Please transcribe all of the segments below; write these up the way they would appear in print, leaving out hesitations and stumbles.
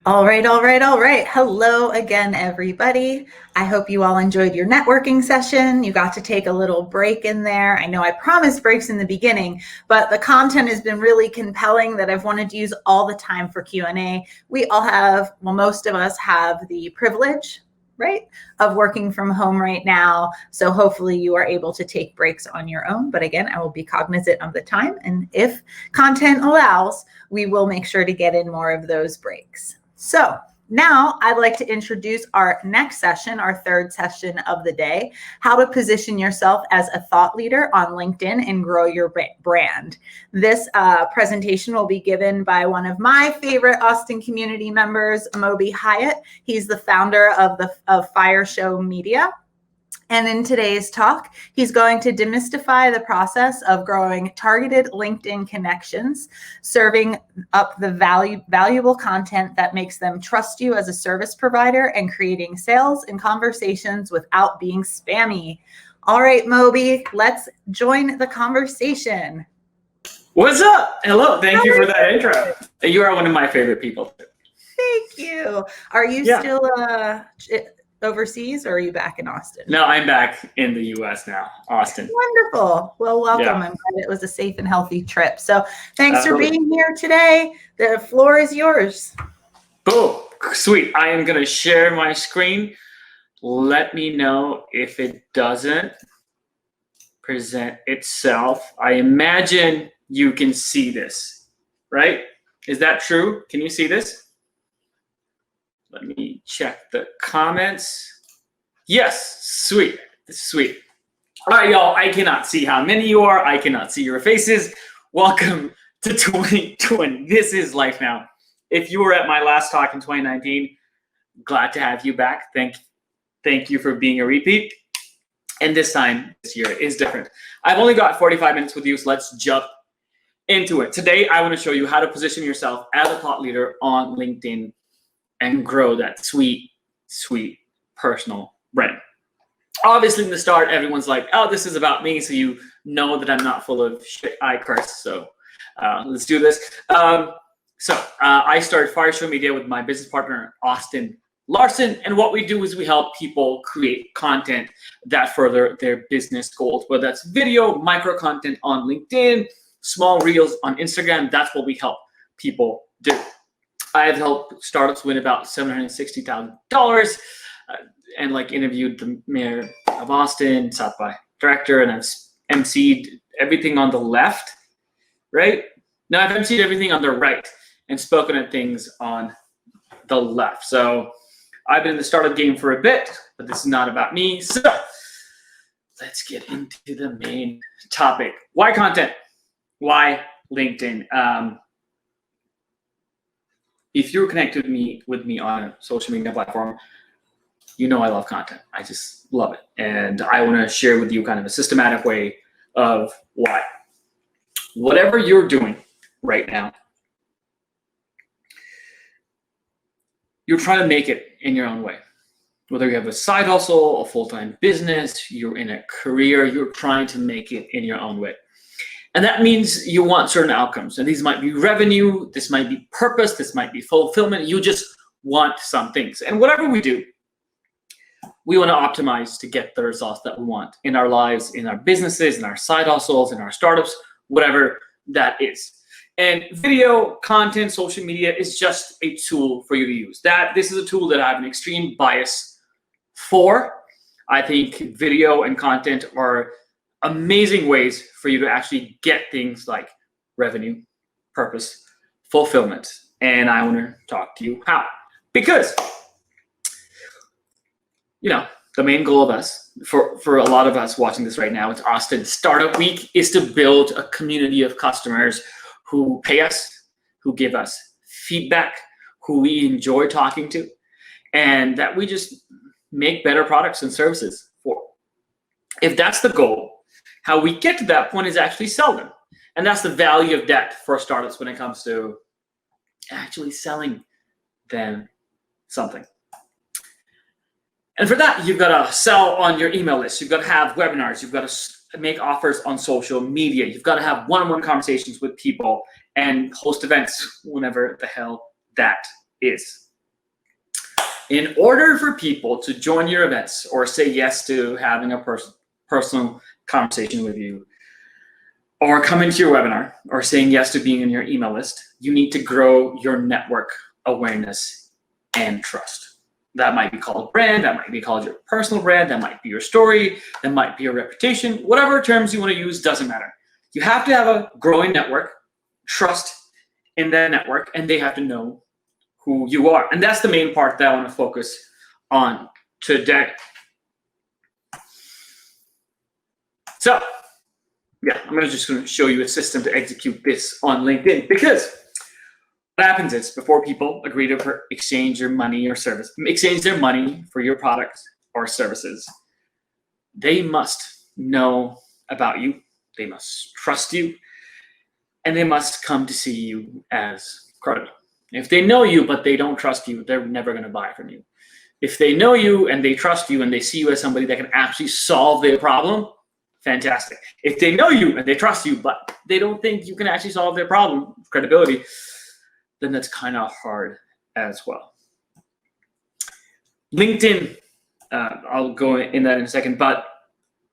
All right, all right, all right. Hello again, everybody. I hope you all enjoyed your networking session. You got to take a little break in there. I know I promised breaks in the beginning, but the content has been really compelling that I've wanted to use all the time for Q&A. We all have, well, most of us have the privilege, right, of working from home right now. So hopefully you are able to take breaks on your own. But again, I will be cognizant of the time. And if content allows, we will make sure to get in more of those breaks. So now I'd like to introduce our next session, our third session of the day, how to position yourself as a thought leader on LinkedIn and grow your brand. This presentation will be given by one of my favorite Austin community members, Moby Hyatt. He's the founder of Fire Show Media. And in today's talk, he's going to demystify the process of growing targeted LinkedIn connections, serving up the valuable content that makes them trust you as a service provider, and creating sales and conversations without being spammy. All right, Moby, let's join the conversation. What's up? Hello. Thank you for that intro. You are one of my favorite people. Thank you. Are you still overseas, or are you back in Austin? No, I'm back in the U.S. now, Austin. Wonderful. Well, welcome. Yeah. I'm glad it was a safe and healthy trip. So thanks for being here today. The floor is yours. Boom. Sweet. I am going to share my screen. Let me know if it doesn't present itself. I imagine you can see this, right? Is that true? Can you see this? Let me check the comments. Yes, sweet, sweet. All right, y'all, I cannot see how many you are. I cannot see your faces. Welcome to 2020. This is life now. If you were at my last talk in 2019, glad to have you back. Thank you for being a repeat. And this time, this year is different. I've only got 45 minutes with you, so let's jump into it. Today, I want to show you how to position yourself as a thought leader on LinkedIn and grow that sweet, sweet personal brand. Obviously, in the start, everyone's like, oh, this is about me, so you know that I'm not full of shit. I curse, so let's do this. I started Fire Show Media with my business partner, Austin Larson, and what we do is we help people create content that further their business goals, whether that's video, micro content on LinkedIn, small reels on Instagram. That's what we help people do. I have helped startups win about $760,000 and interviewed the mayor of Austin, South by director, and I've emceed everything on the left, right? No, I've emceed everything on the right and spoken at things on the left. So I've been in the startup game for a bit, but this is not about me. So let's get into the main topic. Why content? Why LinkedIn? If you're connected with me on a social media platform, you know I love content. I just love it. And I want to share with you kind of a systematic way of why. Whatever you're doing right now, you're trying to make it in your own way. Whether you have a side hustle, a full-time business, you're in a career, you're trying to make it in your own way. And that means you want certain outcomes. And these might be revenue, this might be purpose, this might be fulfillment. You just want some things. And whatever we do, we want to optimize to get the results that we want in our lives, in our businesses, in our side hustles, in our startups, whatever that is. And video, content, social media is just a tool for you to use. This is a tool that I have an extreme bias for. I think video and content are amazing ways for you to actually get things like revenue, purpose, fulfillment. And I want to talk to you how. Because, the main goal of us, for a lot of us watching this right now, it's Austin Startup Week, is to build a community of customers who pay us, who give us feedback, who we enjoy talking to, and that we just make better products and services for. If that's the goal, how we get to that point is actually sell them. And that's the value of that for startups when it comes to actually selling them something. And for that, you've got to sell on your email list. You've got to have webinars. You've got to make offers on social media. You've got to have one-on-one conversations with people and host events whenever the hell that is. in order for people to join your events or say yes to having a personal conversation with you, or come into your webinar, or saying yes to being in your email list, you need to grow your network awareness and trust. That might be called brand, that might be called your personal brand, that might be your story, that might be your reputation, whatever terms you want to use, doesn't matter. You have to have a growing network, trust in that network, and they have to know who you are. And that's the main part that I want to focus on today. So, yeah, I'm just going to show you a system to execute this on LinkedIn, because what happens is, before people agree to exchange your money or service, exchange their money for your products or services, they must know about you, they must trust you, and they must come to see you as credible. If they know you but they don't trust you, they're never going to buy from you. If they know you and they trust you and they see you as somebody that can actually solve their problem, fantastic. If they know you and they trust you but they don't think you can actually solve their problem, credibility, then that's kind of hard as well. LinkedIn, I'll go in that in a second, but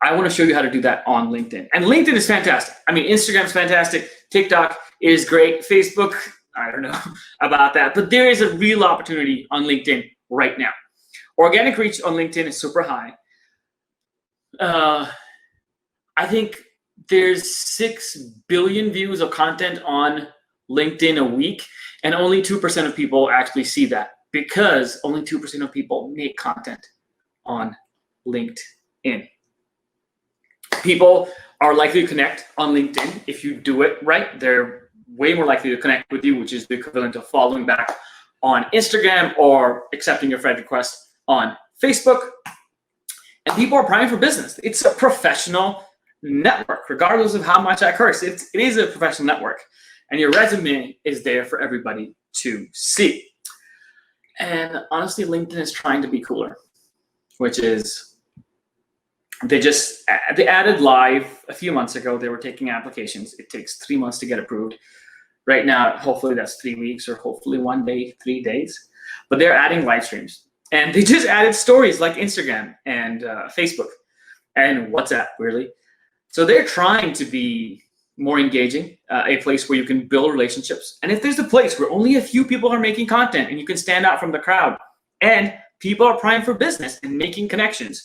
I want to show you how to do that on LinkedIn. And LinkedIn is fantastic. I mean, Instagram's fantastic. TikTok is great. Facebook, I don't know about that, but there is a real opportunity on LinkedIn right now. Organic reach on LinkedIn is super high. I think there's 6 billion views of content on LinkedIn a week, and only 2% of people actually see that, because only 2% of people make content on LinkedIn. People are likely to connect on LinkedIn if you do it right. They're way more likely to connect with you, which is the equivalent of following back on Instagram or accepting your friend request on Facebook. And people are primed for business. It's a professional network, regardless of how much I curse. It is a professional network, and your resume is there for everybody to see. And honestly, LinkedIn is trying to be cooler, which is they added live a few months ago. They were taking applications. It takes 3 months to get approved. Right now, hopefully that's 3 weeks, or hopefully 1 day, 3 days. But they're adding live streams, and they just added stories like Instagram and Facebook and WhatsApp, really. So they're trying to be more engaging, a place where you can build relationships. And if there's a place where only a few people are making content and you can stand out from the crowd, and people are primed for business and making connections,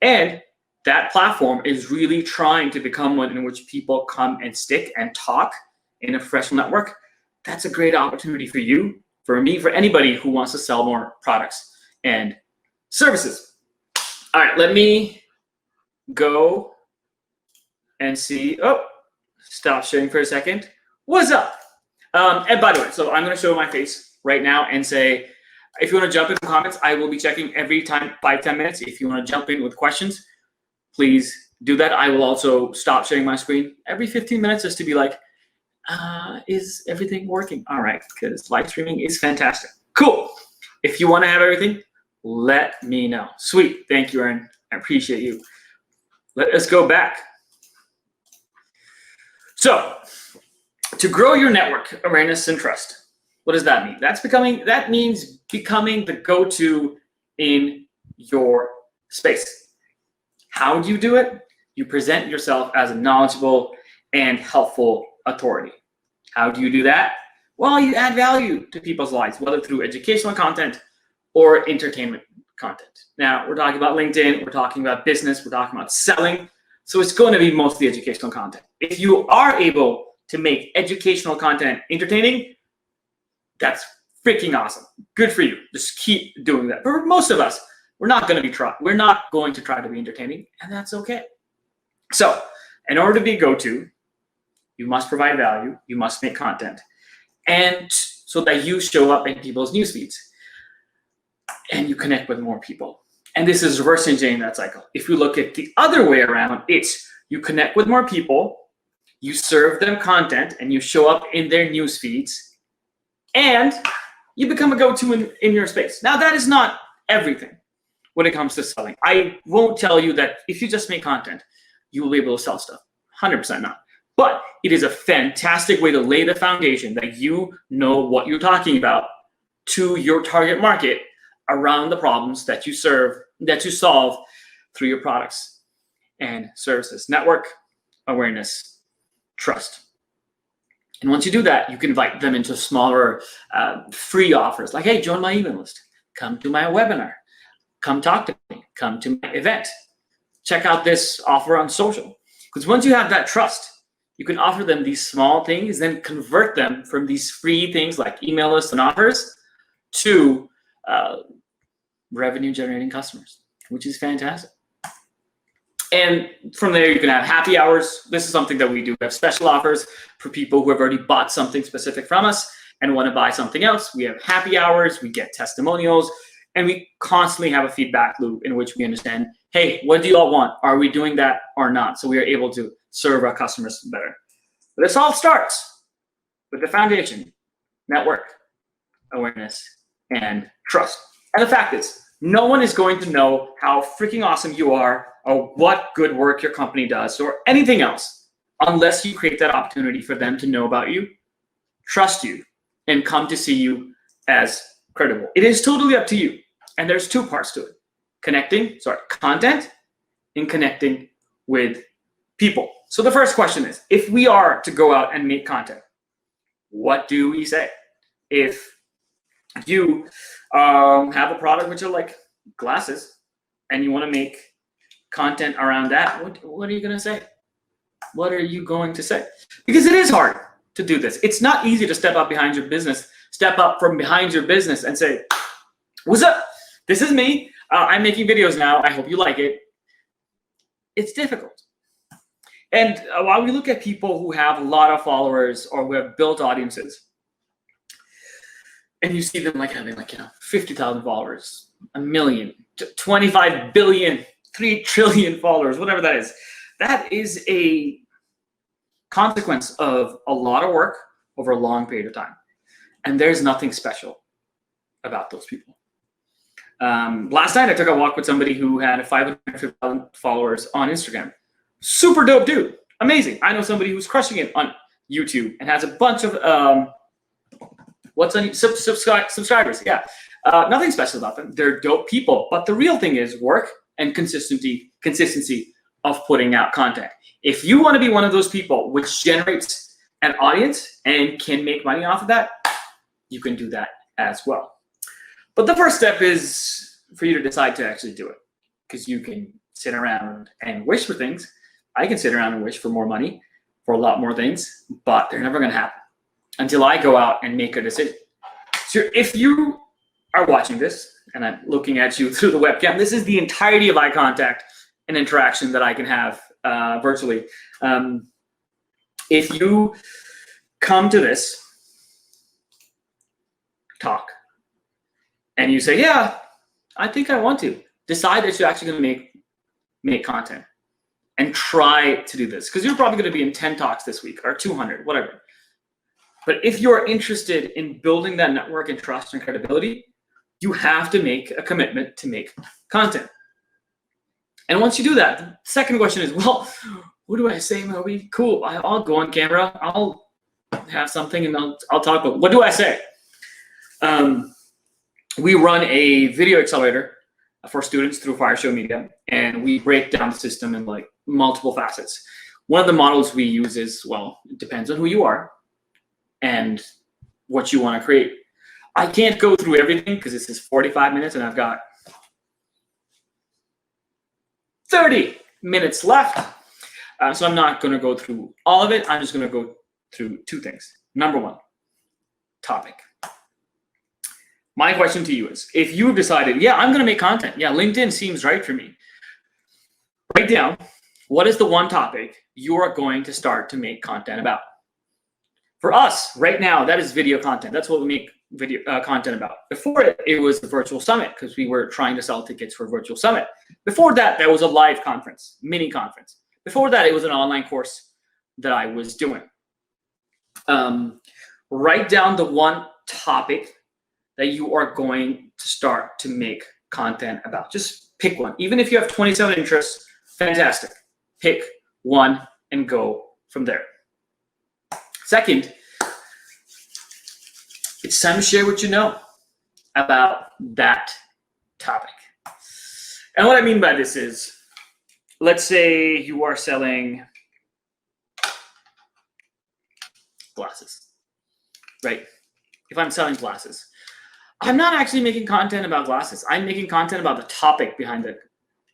and that platform is really trying to become one in which people come and stick and talk in a professional network, that's a great opportunity for you, for me, for anybody who wants to sell more products and services. All right, let me go and see. Oh, stop sharing for a second. What's up? And by the way, so I'm going to show my face right now and say, if you want to jump in the comments, I will be checking every time, 5-10 minutes. If you want to jump in with questions, please do that. I will also stop sharing my screen every 15 minutes just to be like, is everything working? All right, because live streaming is fantastic. Cool. If you want to have everything, let me know. Sweet. Thank you, Aaron. I appreciate you. Let us go back. So, to grow your network awareness and trust, what does that mean? That means becoming the go-to in your space. How do you do it? You present yourself as a knowledgeable and helpful authority. How do you do that? Well, you add value to people's lives, whether through educational content or entertainment content. Now, we're talking about LinkedIn, we're talking about business, we're talking about selling. So it's going to be mostly educational content. If you are able to make educational content entertaining, that's freaking awesome. Good for you. Just keep doing that. For most of us, we're not going to try to be entertaining, and that's okay. So, in order to be go-to, you must provide value, you must make content, and so that you show up in people's news feeds and you connect with more people. And this is reverse engineering that cycle. If you look at the other way around, it's you connect with more people, you serve them content, and you show up in their news feeds, and you become a go-to in your space. Now, that is not everything when it comes to selling. I won't tell you that if you just make content, you will be able to sell stuff. 100% not. But it is a fantastic way to lay the foundation that you know what you're talking about to your target market around the problems that you solve through your products and services. Network, awareness, trust. And once you do that, you can invite them into smaller free offers like, hey, join my email list, come to my webinar, come talk to me, come to my event, check out this offer on social. Because once you have that trust, you can offer them these small things, then convert them from these free things like email lists and offers to revenue generating customers, which is fantastic. And from there, you can have happy hours. This is something that we do. We have special offers for people who have already bought something specific from us and want to buy something else. We have happy hours, we get testimonials, and we constantly have a feedback loop in which we understand, hey, what do you all want? Are we doing that or not? So we are able to serve our customers better. But this all starts with the foundation: network, awareness, and trust. And the fact is, no one is going to know how freaking awesome you are or what good work your company does or anything else unless you create that opportunity for them to know about you, trust you, and come to see you as credible. It is totally up to you. And there's two parts to it: content and connecting with people. So the first question is, if we are to go out and make content, what do we say? If you have a product which are like glasses and you want to make content around that, what are you going to say? What are you going to say? Because it is hard to do this. It's not easy to step up from behind your business and say, what's up? This is me. I'm making videos now. I hope you like it. It's difficult. And while we look at people who have a lot of followers or who have built audiences, and you see them like having 50,000 followers, 1 million, 25 billion, 3 trillion followers, whatever that is a consequence of a lot of work over a long period of time. And there's nothing special about those people. Last night I took a walk with somebody who had 550,000 followers on Instagram. Super dope dude, amazing. I know somebody who's crushing it on YouTube and has a bunch of subscribers. Yeah, nothing special about them. They're dope people, but the real thing is work and consistency of putting out content. If you want to be one of those people which generates an audience and can make money off of that, you can do that as well. But the first step is for you to decide to actually do it, because you can sit around and wish for things. I can sit around and wish for more money, for a lot more things, but they're never going to happen until I go out and make a decision. So if you are watching this and I'm looking at you through the webcam, this is the entirety of eye contact and interaction that I can have virtually. If you come to this talk and you say, yeah, I think I want to, decide that you're actually going to make content and try to do this, because you're probably going to be in 10 talks this week or 200, whatever. But if you're interested in building that network and trust and credibility, you have to make a commitment to make content. And once you do that, the second question is, well, what do I say, Moby? Cool, I'll go on camera, I'll have something and I'll talk about, what do I say? We run a video accelerator for students through Fireshow Media, and we break down the system in like multiple facets. One of the models we use is, well, it depends on who you are and what you want to create. I can't go through everything because this is 45 minutes and I've got 30 minutes left. So I'm not going to go through all of it. I'm just going to go through two things. Number one, topic. My question to you is, if you've decided, yeah, I'm going to make content. Yeah, LinkedIn seems right for me. Write down, what is the one topic you are going to start to make content about? For us, right now, that is video content. That's what we make video content about. Before it was the virtual summit, because we were trying to sell tickets for a virtual summit. Before that, there was a live conference, mini conference. Before that, it was an online course that I was doing. Write down the one topic that you are going to start to make content about. Just pick one. Even if you have 27 interests, fantastic. Pick one and go from there. Second, it's time to share what you know about that topic. And what I mean by this is, let's say you are selling glasses, right? If I'm selling glasses, I'm not actually making content about glasses. I'm making content about the topic behind the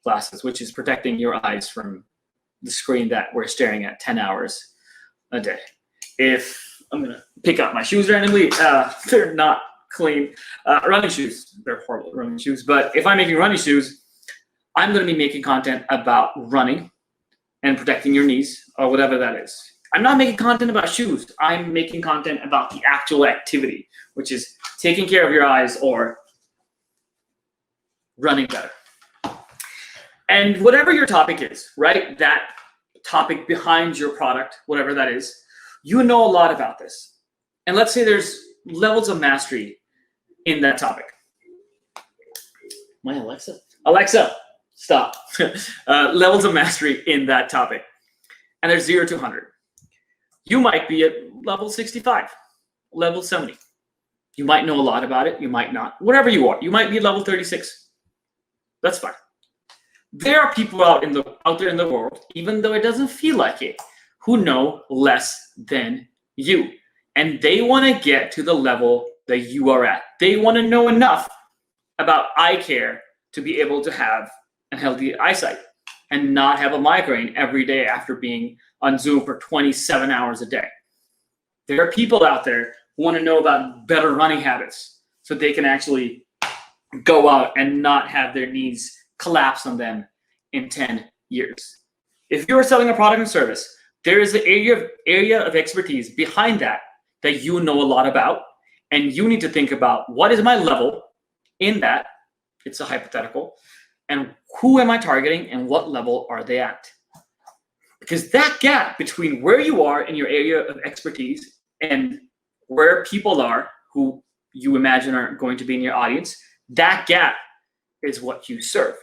glasses, which is protecting your eyes from the screen that we're staring at 10 hours a day. If I'm gonna pick up my shoes randomly, they're not clean. Running shoes, they're horrible running shoes. But if I'm making running shoes, I'm gonna be making content about running and protecting your knees or whatever that is. I'm not making content about shoes. I'm making content about the actual activity, which is taking care of your eyes or running better. And whatever your topic is, right? That topic behind your product, whatever that is, you know a lot about this. And let's say there's levels of mastery in that topic. My Alexa, stop. Levels of mastery in that topic. And there's 0 to 100. You might be at level 65, level 70. You might know a lot about it. You might not. Whatever you are. You might be level 36. That's fine. There are people out there in the world, even though it doesn't feel like it, who know less than you. And they want to get to the level that you are at. They want to know enough about eye care to be able to have a healthy eyesight and not have a migraine every day after being on Zoom for 27 hours a day. There are people out there who want to know about better running habits so they can actually go out and not have their knees collapse on them in 10 years. If you're selling a product and service, there is an area of expertise behind that you know a lot about, and you need to think about, what is my level in that? It's a hypothetical. And who am I targeting and what level are they at? Because that gap between where you are in your area of expertise and where people are who you imagine are going to be in your audience, that gap is what you serve.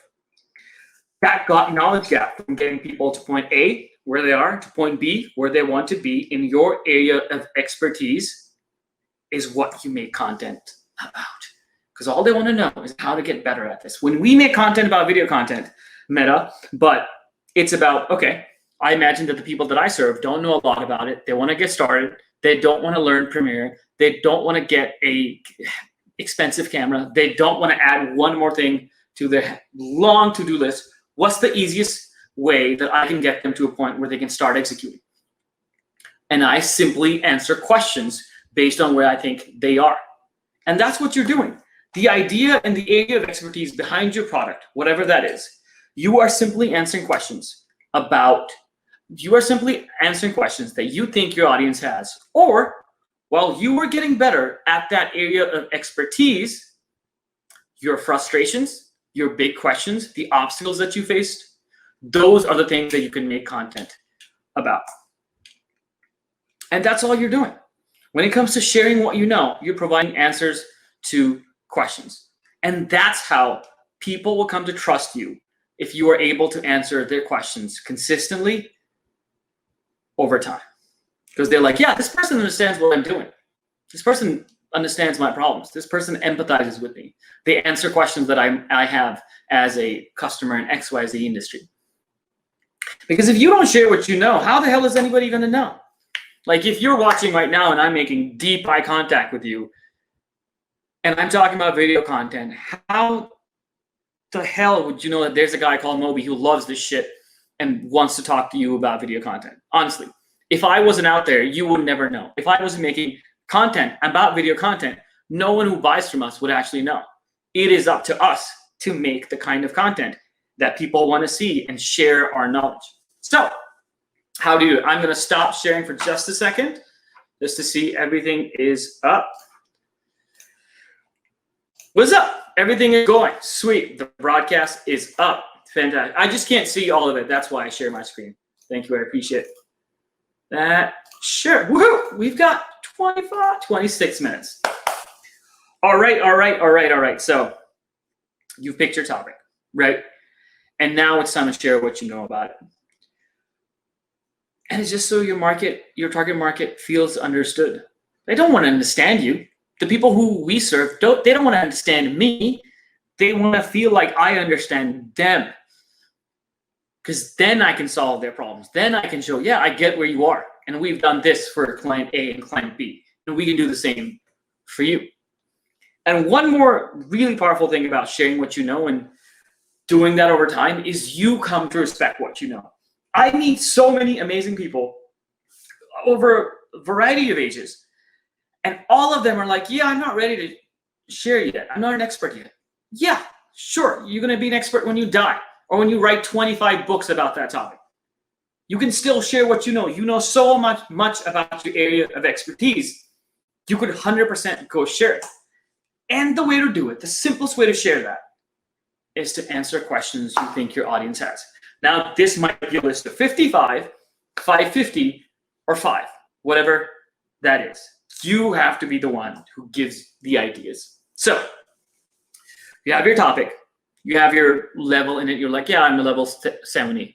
That knowledge gap from getting people to point A, where they are, to point B, where they want to be in your area of expertise, is what you make content about. Because all they want to know is how to get better at this. When we make content about video content, but it's about, okay, I imagine that the people that I serve don't know a lot about it. They want to get started. They don't want to learn Premiere. They don't want to get a expensive camera. They don't want to add one more thing to their long to-do list. What's the easiest way that I can get them to a point where they can start executing? And I simply answer questions based on where I think they are. And that's what you're doing. The idea and the area of expertise behind your product, whatever that is, you are simply answering questions that you think your audience has. Or while you are getting better at that area of expertise, your frustrations, your big questions, the obstacles that you faced, those are the things that you can make content about. And that's all you're doing. When it comes to sharing what you know, you're providing answers to questions. And that's how people will come to trust you, if you are able to answer their questions consistently over time. Because they're like, yeah, this person understands what I'm doing. This person understands my problems. This person empathizes with me. They answer questions that I have as a customer in XYZ industry. Because if you don't share what you know, how the hell is anybody going to know? Like, if you're watching right now and I'm making deep eye contact with you and I'm talking about video content, how the hell would you know that there's a guy called Moby who loves this shit and wants to talk to you about video content? Honestly, if I wasn't out there, you would never know. If I wasn't making content about video content, no one who buys from us would actually know. It is up to us to make the kind of content that people want to see and share our knowledge. So, how do you? I'm going to stop sharing for just a second, just to see everything is up. What's up? Everything is going. Sweet. The broadcast is up. Fantastic. I just can't see all of it. That's why I share my screen. Thank you. I appreciate that. Sure. Woohoo! We've got 26 minutes. All right. So you've picked your topic, right? And now it's time to share what you know about it. And it's just so your target market feels understood. They don't want to understand you. The people who we serve, they don't want to understand me. They want to feel like I understand them, because then I can solve their problems. Then I can show, yeah, I get where you are. And we've done this for client A and client B. And we can do the same for you. And one more really powerful thing about sharing what you know and doing that over time is you come to respect what you know. I meet so many amazing people over a variety of ages. And all of them are like, yeah, I'm not ready to share yet. I'm not an expert yet. Yeah, sure. You're going to be an expert when you die or when you write 25 books about that topic. You can still share what you know. You know so much about your area of expertise. You could 100% go share it. And the way to do it, the simplest way to share that is to answer questions you think your audience has. Now, this might be a list of 55, 550, or 5, whatever that is. You have to be the one who gives the ideas. So you have your topic, you have your level in it. You're like, yeah, I'm a level 70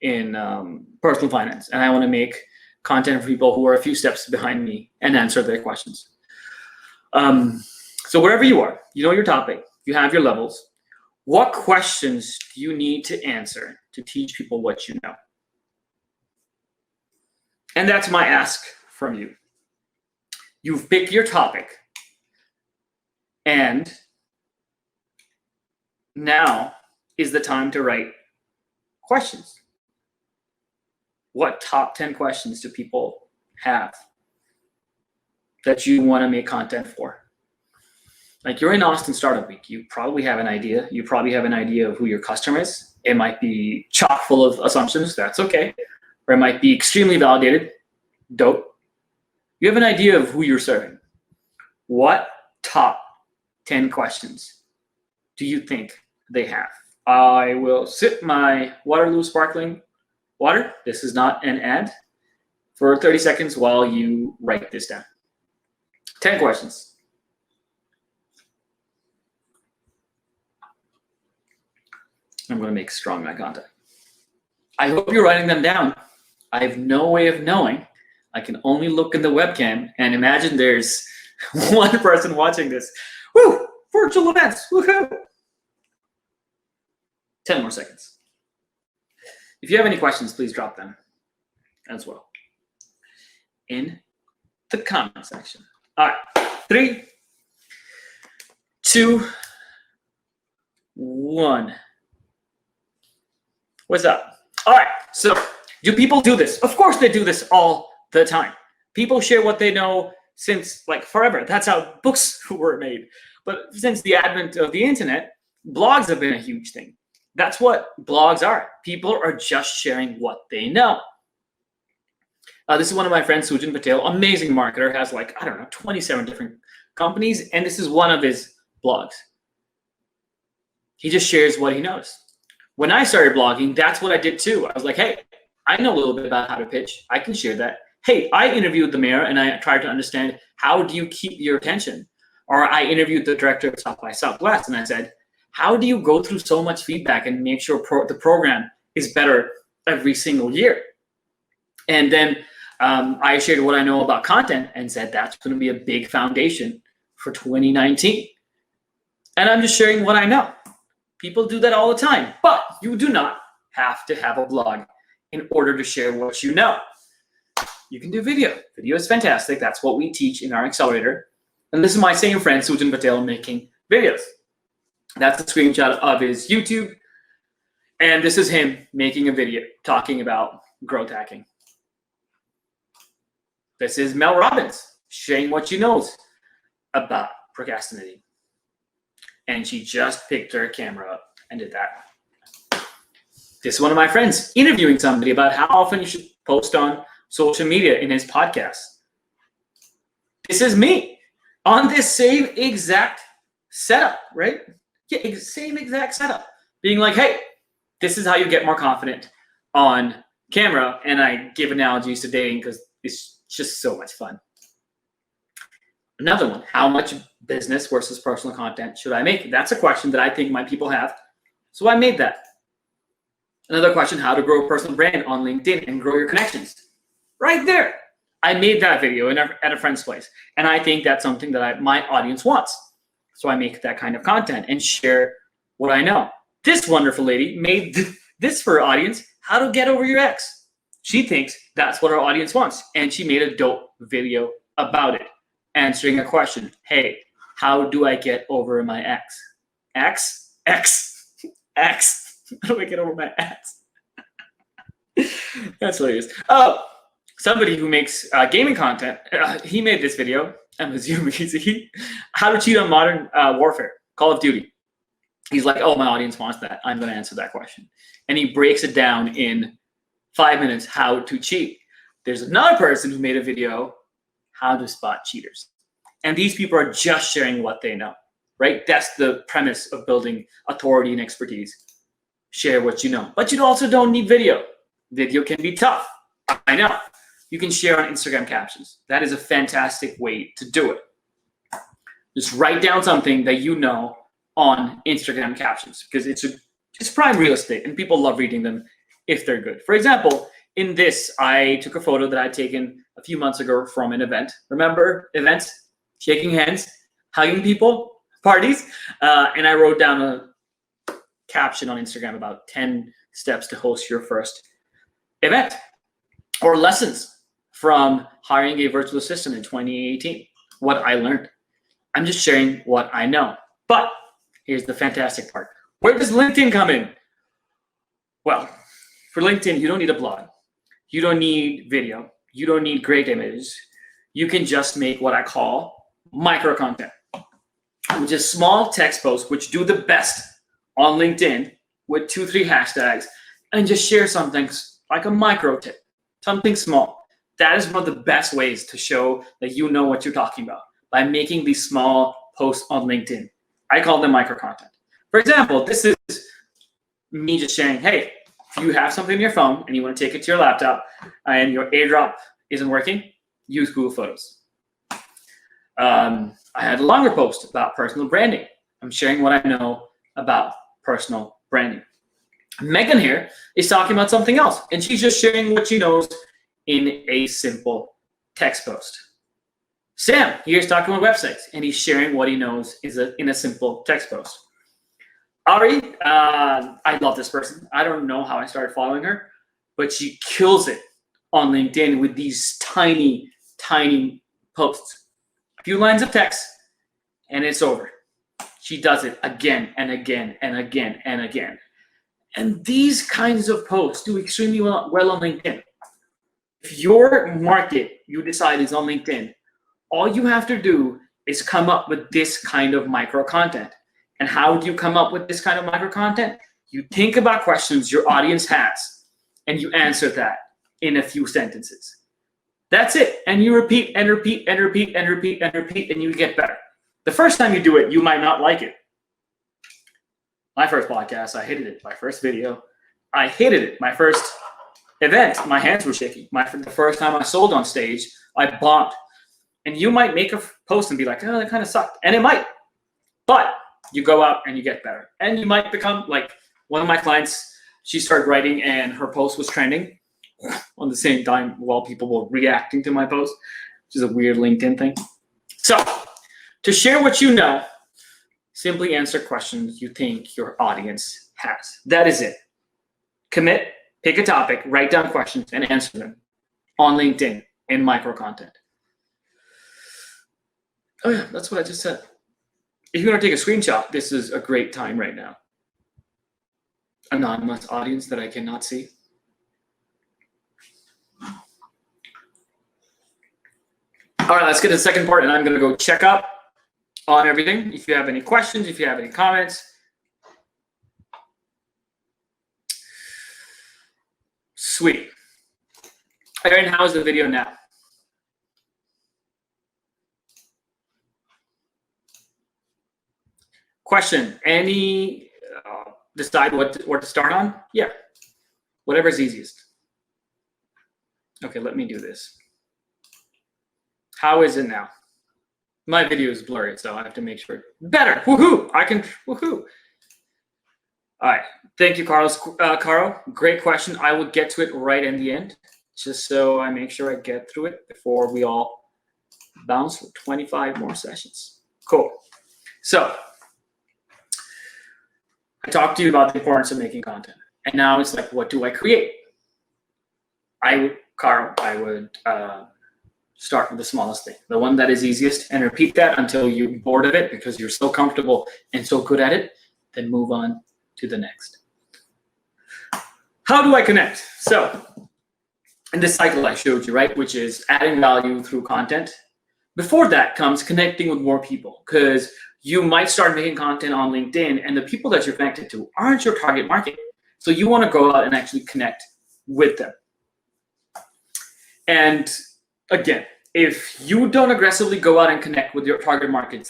in personal finance, and I want to make content for people who are a few steps behind me and answer their questions. So wherever you are, you know your topic, you have your levels. What questions do you need to answer to teach people what you know? And that's my ask from you. You've picked your topic, and now is the time to write questions. What top 10 questions do people have that you want to make content for? Like, you're in Austin Startup Week. You probably have an idea. You probably have an idea of who your customer is. It might be chock full of assumptions. That's okay. Or it might be extremely validated. Dope. You have an idea of who you're serving. What top 10 questions do you think they have? I will sip my Waterloo sparkling water. This is not an ad. For 30 seconds while you write this down. 10 questions. I'm going to make strong eye contact. I hope you're writing them down. I have no way of knowing. I can only look in the webcam and imagine there's one person watching this. Woo! Virtual events. Woohoo! 10 more seconds. If you have any questions, please drop them as well in the comment section. All right. 3, 2, 1. What's up? All right. So do people do this? Of course they do this all the time. People share what they know since like forever. That's how books were made. But since the advent of the internet, blogs have been a huge thing. That's what blogs are. People are just sharing what they know. This is one of my friends, Sujin Patel, amazing marketer, has like, 27 different companies. And this is one of his blogs. He just shares what he knows. When I started blogging, that's what I did too. I was like, hey, I know a little bit about how to pitch. I can share that. Hey, I interviewed the mayor and I tried to understand, how do you keep your attention? Or I interviewed the director of South by Southwest and I said, how do you go through so much feedback and make sure the program is better every single year? And then I shared what I know about content and said, that's going to be a big foundation for 2019. And I'm just sharing what I know. People do that all the time, but you do not have to have a blog in order to share what you know. You can do video. Video is fantastic. That's what we teach in our accelerator. And this is my same friend, Sujin Patel, making videos. That's a screenshot of his YouTube. And this is him making a video talking about growth hacking. This is Mel Robbins sharing what she knows about procrastinating. And she just picked her camera up and did that. This is one of my friends interviewing somebody about how often you should post on social media in his podcast. This is me on this same exact setup, right? Yeah, same exact setup. Being like, hey, this is how you get more confident on camera. And I give analogies to dating because it's just so much fun. Another one, how much business versus personal content should I make? That's a question that I think my people have. So I made that. Another question, how to grow a personal brand on LinkedIn and grow your connections. Right there. I made that video at a friend's place. And I think that's something that my audience wants. So I make that kind of content and share what I know. This wonderful lady made this for her audience, how to get over your ex. She thinks that's what our audience wants. And she made a dope video about it, answering a question. Hey, how do I get over my ex? Ex. How do I get over my ex? That's hilarious. Oh, somebody who makes gaming content, he made this video. I'm assuming how to cheat on Modern Warfare, Call of Duty. He's like, oh, my audience wants that. I'm going to answer that question. And he breaks it down in 5 minutes how to cheat. There's another person who made a video, how to spot cheaters. And these people are just sharing what they know, right? That's the premise of building authority and expertise. Share what you know. But you also don't need video. Video can be tough. I know. You can share on Instagram captions. That is a fantastic way to do it. Just write down something that you know on Instagram captions, because it's prime real estate and people love reading them if they're good. For example, in this, I took a photo that I'd taken a few months ago from an event. Remember events? Shaking hands, hugging people, parties. And I wrote down a caption on Instagram about 10 steps to host your first event, or lessons from hiring a virtual assistant in 2018, what I learned. I'm just sharing what I know. But here's the fantastic part. Where does LinkedIn come in? Well, for LinkedIn, you don't need a blog. You don't need video. You don't need great images. You can just make what I call micro content, which is small text posts, which do the best on LinkedIn with 2-3 hashtags, and just share something like a micro tip, something small. That is one of the best ways to show that you know what you're talking about, by making these small posts on LinkedIn. I call them micro content. For example, this is me just sharing, hey, if you have something on your phone and you want to take it to your laptop and your AirDrop isn't working, use Google Photos. I had a longer post about personal branding. I'm sharing what I know about personal branding. Megan here is talking about something else, and she's just sharing what she knows in a simple text post. Sam here is talking about websites, and he's sharing what he knows in a simple text post. Ari, I love this person. I don't know how I started following her, but she kills it on LinkedIn with these tiny, tiny posts. A few lines of text, and it's over. She does it again and again and again and again. And these kinds of posts do extremely well on LinkedIn. If your market you decide is on LinkedIn, all you have to do is come up with this kind of micro content. And how do you come up with this kind of micro content? You think about questions your audience has, and you answer that in a few sentences. That's it. And you repeat and repeat and repeat and repeat and repeat, and you get better. The first time you do it, you might not like it. My first podcast, I hated it. My first video, I hated it. My first event, my hands were shaky. The first time I sold on stage, I bombed. And you might make a post and be like, oh, that kind of sucked. And it might. But you go out and you get better. And you might become like one of my clients, she started writing and her post was trending on the same time while people were reacting to my post, which is a weird LinkedIn thing. So to share what you know, simply answer questions you think your audience has. That is it. Commit, pick a topic, write down questions, and answer them on LinkedIn in micro content. Oh yeah, that's what I just said. If you want to take a screenshot, this is a great time right now. Anonymous audience that I cannot see. All right, let's get to the second part, and I'm going to go check up on everything. If you have any questions, if you have any comments. Sweet. Aaron, how is the video now? Question, any decide what to start on? Yeah, whatever's easiest. Okay, let me do this. How is it now? My video is blurry, so I have to make sure. Better, woohoo, I can, woohoo. All right, thank you, Carlos. Carl, great question. I will get to it right in the end, just so I make sure I get through it before we all bounce for 25 more sessions. Cool. So I talked to you about the importance of making content. And now it's like, what do I create? I would start with the smallest thing, the one that is easiest, and repeat that until you're bored of it because you're so comfortable and so good at it. Then move on to the next. How do I connect? So in this cycle I showed you, right, which is adding value through content. Before that comes connecting with more people, because you might start making content on LinkedIn and the people that you're connected to aren't your target market. So you want to go out and actually connect with them. And again, if you don't aggressively go out and connect with your target market,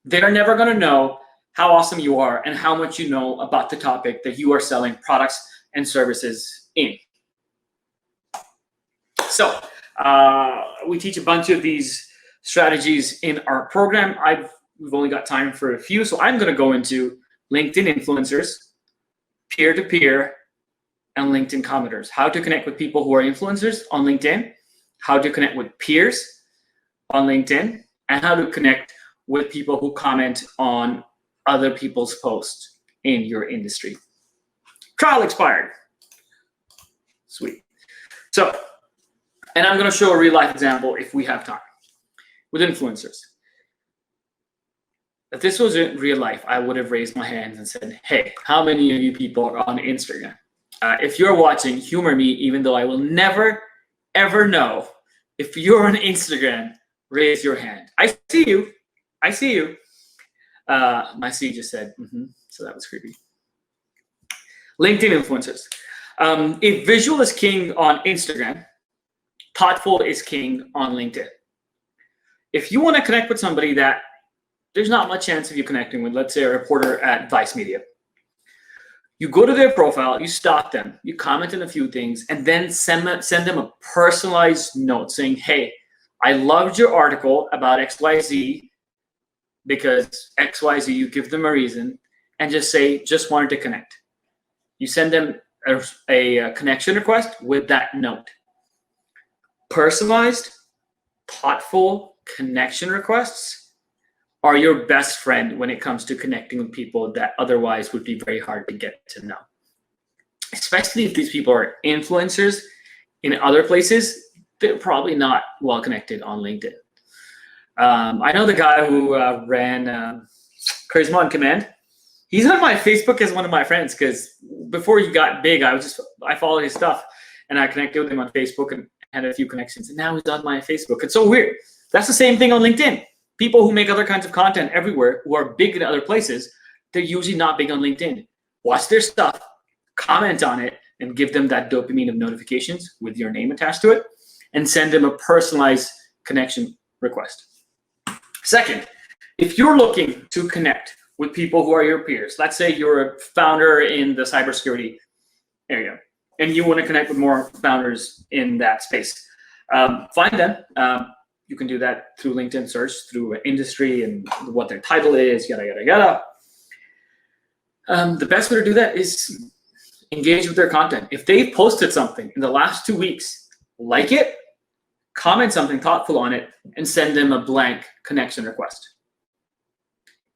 they're never going to know how awesome you are and how much you know about the topic that you are selling products and services in. So we teach a bunch of these strategies in our program. We've only got time for a few, so I'm going to go into LinkedIn influencers, peer-to-peer, and LinkedIn commenters. How to connect with people who are influencers on LinkedIn, how to connect with peers on LinkedIn, and how to connect with people who comment on other people's posts in your industry. Trial expired. Sweet. So, and I'm going to show a real life example if we have time with influencers. If this was in real life, I would have raised my hands and said, hey, how many of you people are on Instagram? If you're watching, humor me, even though I will never, ever know if you're on Instagram, raise your hand. I see you. I see you. My C just said, so that was creepy. LinkedIn influencers. If visual is king on Instagram, thoughtful is king on LinkedIn. If you want to connect with somebody that there's not much chance of you connecting with, let's say a reporter at Vice Media, you go to their profile, you stalk them, you comment on a few things, and then send them a personalized note saying, hey, I loved your article about XYZ because XYZ, you give them a reason, and just say, just wanted to connect. You send them a connection request with that note. Personalized, thoughtful connection requests are your best friend when it comes to connecting with people that otherwise would be very hard to get to know. Especially if these people are influencers in other places, they're probably not well connected on LinkedIn. I know the guy who ran Charisma on Command. He's on my Facebook as one of my friends because before he got big, I followed his stuff and I connected with him on Facebook and had a few connections. And now he's on my Facebook. It's so weird. That's the same thing on LinkedIn. People who make other kinds of content everywhere, who are big in other places, they're usually not big on LinkedIn. Watch their stuff, comment on it, and give them that dopamine of notifications with your name attached to it, and send them a personalized connection request. Second, if you're looking to connect with people who are your peers, let's say you're a founder in the cybersecurity area, and you want to connect with more founders in that space, find them. You can do that through LinkedIn search, through industry and what their title is, yada, yada, yada. The best way to do that is engage with their content. If they've posted something in the last 2 weeks, like it, comment something thoughtful on it, and send them a blank connection request.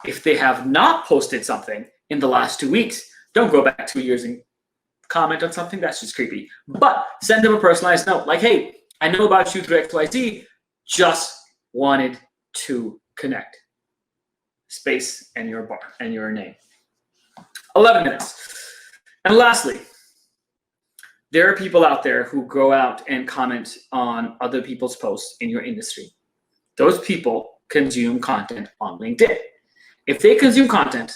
If they have not posted something in the last 2 weeks, don't go back 2 years and comment on something. That's just creepy. But send them a personalized note like, hey, I know about you through XYZ, just wanted to connect. Space and your bar and your name. 11 minutes. And lastly, there are people out there who go out and comment on other people's posts in your industry. Those people consume content on LinkedIn. If they consume content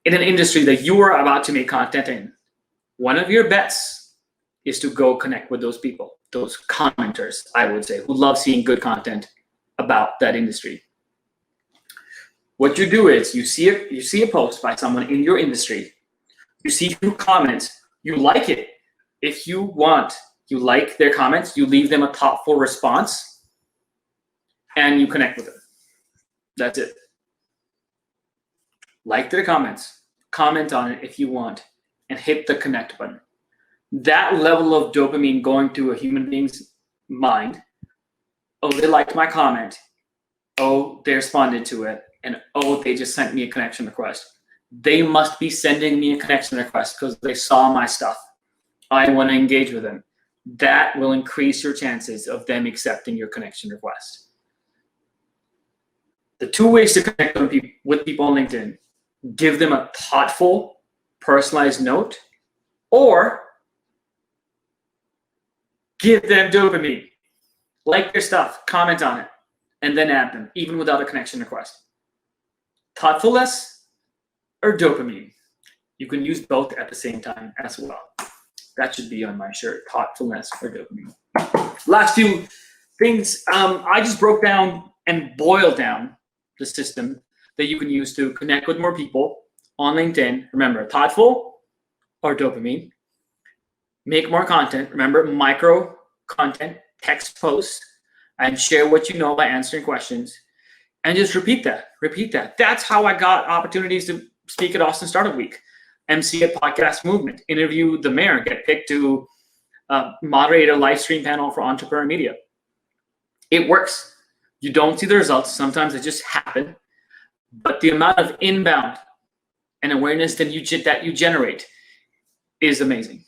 in an industry that you are about to make content in, one of your bets is to go connect with those people, those commenters, I would say, who love seeing good content about that industry. What you do is you see a post by someone in your industry, you see who comments, you like it. If you like their comments, you leave them a thoughtful response and you connect with them. That's it. Like their comments, comment on it if you want, and hit the connect button. That level of dopamine going to a human being's mind, oh, they liked my comment, oh, they responded to it, and oh, they just sent me a connection request. They must be sending me a connection request because they saw my stuff. I want to engage with them. That will increase your chances of them accepting your connection request. The two ways to connect with people on LinkedIn: give them a thoughtful, personalized note, or give them dopamine. Like their stuff, comment on it, and then add them, even without a connection request. Thoughtfulness or dopamine. You can use both at the same time as well. That should be on my shirt, thoughtfulness or dopamine. Last few things, I just broke down and boiled down the system that you can use to connect with more people on LinkedIn. Remember, thoughtful or dopamine. Make more content. Remember, micro content, text posts, and share what you know by answering questions. And just repeat that. Repeat that. That's how I got opportunities to speak at Austin Startup Week, MC at Podcast Movement, interview the mayor, get picked to moderate a live stream panel for Entrepreneur Media. It works. You don't see the results. Sometimes they just happen. But the amount of inbound and awareness that you generate is amazing.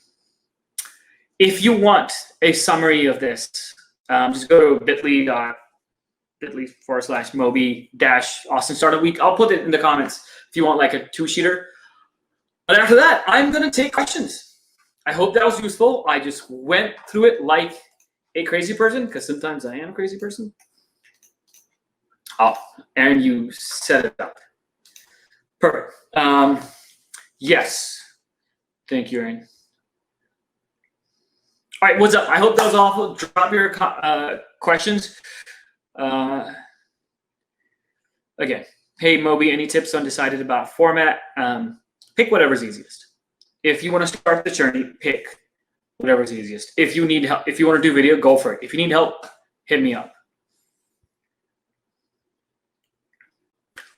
If you want a summary of this, just go to bit.ly/Moby-Austin Startup Week. I'll put it in the comments if you want like a 2-sheeter. But after that, I'm going to take questions. I hope that was useful. I just went through it like a crazy person, because sometimes I am a crazy person. Oh, and you set it up. Perfect. Yes. Thank you, Aaron. All right, what's up? I hope that was awful. Drop your questions. Again, hey, Moby, any tips undecided about format? Pick whatever's easiest. If you want to start the journey, pick whatever's easiest. If you need help, if you want to do video, go for it. If you need help, hit me up.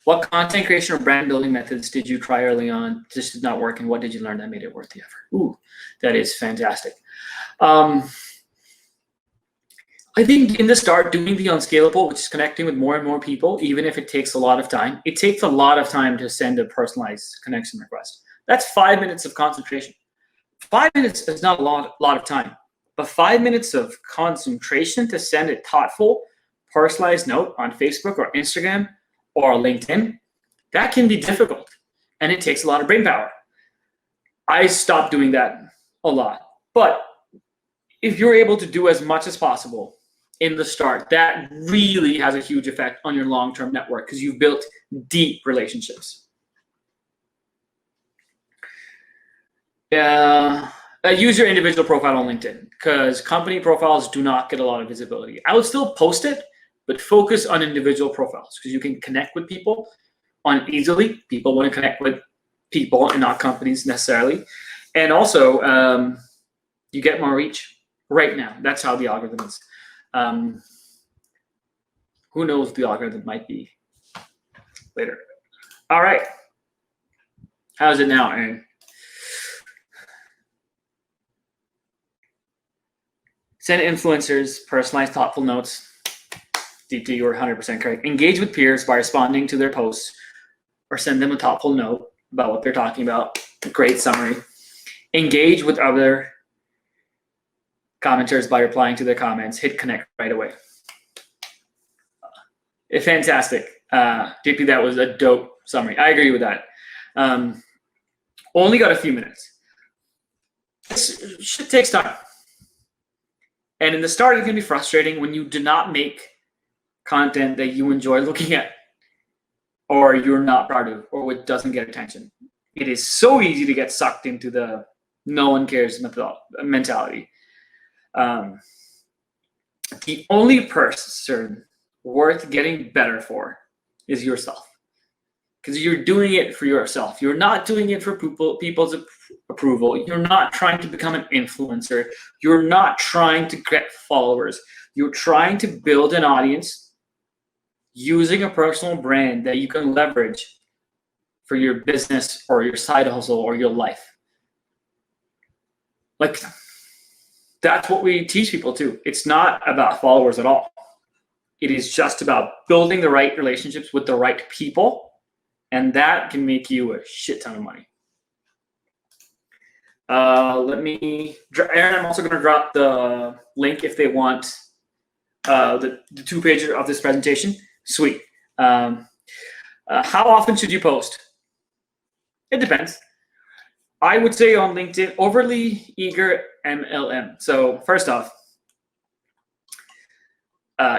What content creation or brand building methods did you try early on? Just did not work, and what did you learn that made it worth the effort? Ooh, that is fantastic. I think in the start, doing the unscalable, which is connecting with more and more people, even if it takes a lot of time, it takes a lot of time to send a personalized connection request. That's 5 minutes of concentration. 5 minutes is not a lot of time, but 5 minutes of concentration to send a thoughtful, personalized note on Facebook or Instagram or LinkedIn, that can be difficult, and it takes a lot of brain power. I stopped doing that a lot, but if you're able to do as much as possible in the start, that really has a huge effect on your long-term network because you've built deep relationships. Use your individual profile on LinkedIn because company profiles do not get a lot of visibility. I would still post it, but focus on individual profiles because you can connect with people on easily. People want to connect with people and not companies necessarily. And also, you get more reach right now. That's how the algorithm is. Who knows what the algorithm might be later. All right. How's it now, Aaron? Send influencers personalized, thoughtful notes. DT, you're 100% correct. Engage with peers by responding to their posts or send them a thoughtful note about what they're talking about. Great summary. Engage with other commenters by replying to their comments. Hit connect right away. Fantastic. DP, that was a dope summary. I agree with that. Only got a few minutes. This shit takes time. And in the start, it can be frustrating when you do not make content that you enjoy looking at or you're not proud of or what doesn't get attention. It is so easy to get sucked into the no one cares mentality. The only person worth getting better for is yourself because you're doing it for yourself. You're not doing it for people's approval. You're not trying to become an influencer. You're not trying to get followers. You're trying to build an audience using a personal brand that you can leverage for your business or your side hustle or your life. Like, that's what we teach people too. It's not about followers at all. It is just about building the right relationships with the right people, and that can make you a shit ton of money. Aaron, I'm also going to drop the link if they want the 2-pager of this presentation. Sweet. How often should you post? It depends. I would say on LinkedIn, overly eager MLM. So first off,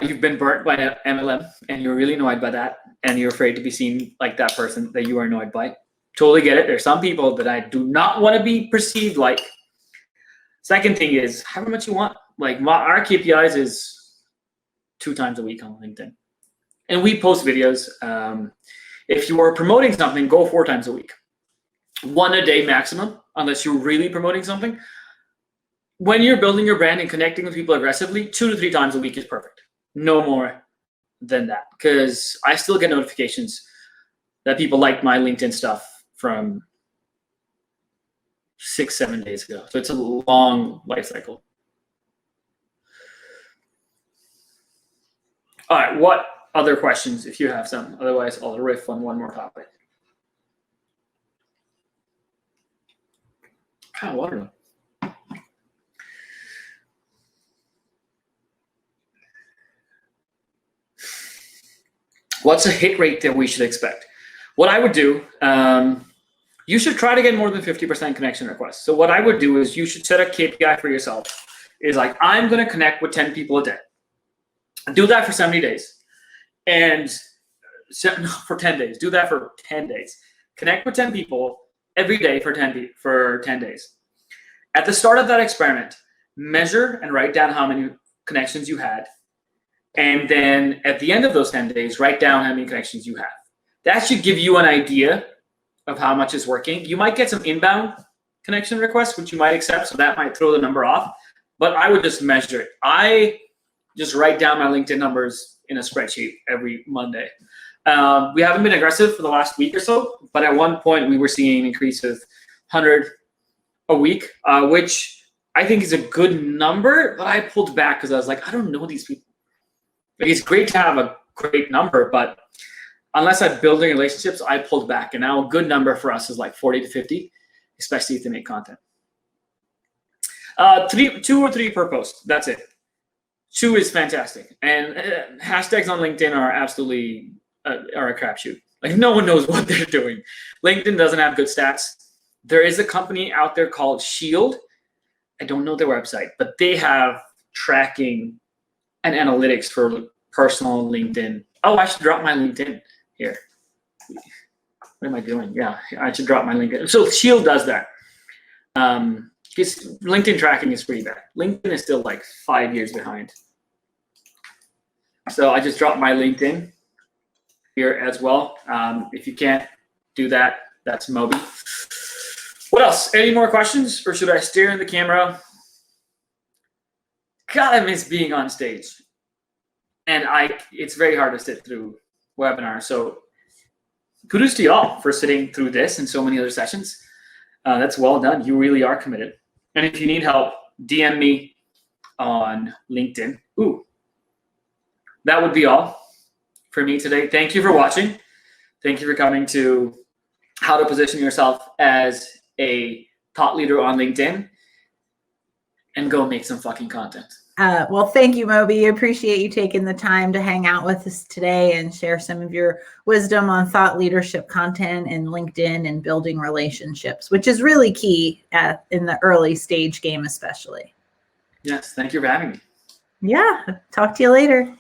you've been burnt by an MLM and you're really annoyed by that and you're afraid to be seen like that person that you are annoyed by. Totally get it. There's some people that I do not want to be perceived like. Second thing is however much you want. Like our KPIs is 2 times a week on LinkedIn. And we post videos. If you are promoting something, go 4 times a week. 1 a day maximum, unless you're really promoting something. When you're building your brand and connecting with people aggressively, 2 to 3 times a week is perfect. No more than that. Because I still get notifications that people like my LinkedIn stuff from 6-7 days ago. So it's a long life cycle. All right, what other questions if you have some? Otherwise, I'll riff on one more topic. Water. What's a hit rate that we should expect? What I would do, you should try to get more than 50% connection requests. So what I would do is you should set a KPI for yourself. Is like, I'm going to connect with 10 people a day. Do that for 70 days. And for 10 days. Do that for 10 days. Connect with 10 people every day for 10 days. At the start of that experiment, measure and write down how many connections you had. And then at the end of those 10 days, write down how many connections you have. That should give you an idea of how much is working. You might get some inbound connection requests, which you might accept, so that might throw the number off. But I would just measure it. I just write down my LinkedIn numbers in a spreadsheet every Monday. We haven't been aggressive for the last week or so, but at one point we were seeing an increase of 100 a week, which I think is a good number, but I pulled back because I was like, I don't know these people. Like, it's great to have a great number, but unless I'm building relationships, I pulled back. And now a good number for us is like 40 to 50, especially if they make content. 2 or 3 per post. That's it. 2 is fantastic. And hashtags on LinkedIn are absolutely are a crapshoot. Like, no one knows what they're doing. LinkedIn doesn't have good stats. There is a company out there called Shield. I don't know their website, but they have tracking and analytics for personal LinkedIn. Oh, I should drop my LinkedIn here. What am I doing? Yeah, I should drop my LinkedIn. So Shield does that. Because LinkedIn tracking is pretty bad. LinkedIn is still like 5 years behind. So I just dropped my LinkedIn here as well. If you can't do that, that's Moby. What else? Any more questions, or should I stare in the camera? God, I miss being on stage. And it's very hard to sit through webinars. So kudos to y'all for sitting through this and so many other sessions. That's well done. You really are committed. And if you need help, DM me on LinkedIn. That would be all for me today. Thank you for watching. Thank you for coming to How to Position Yourself as a Thought Leader on LinkedIn, and go make some fucking content. Well, thank you, Moby. Appreciate you taking the time to hang out with us today and share some of your wisdom on thought leadership content and LinkedIn and building relationships, which is really key in the early stage game, especially. Yes, thank you for having me. Yeah, talk to you later.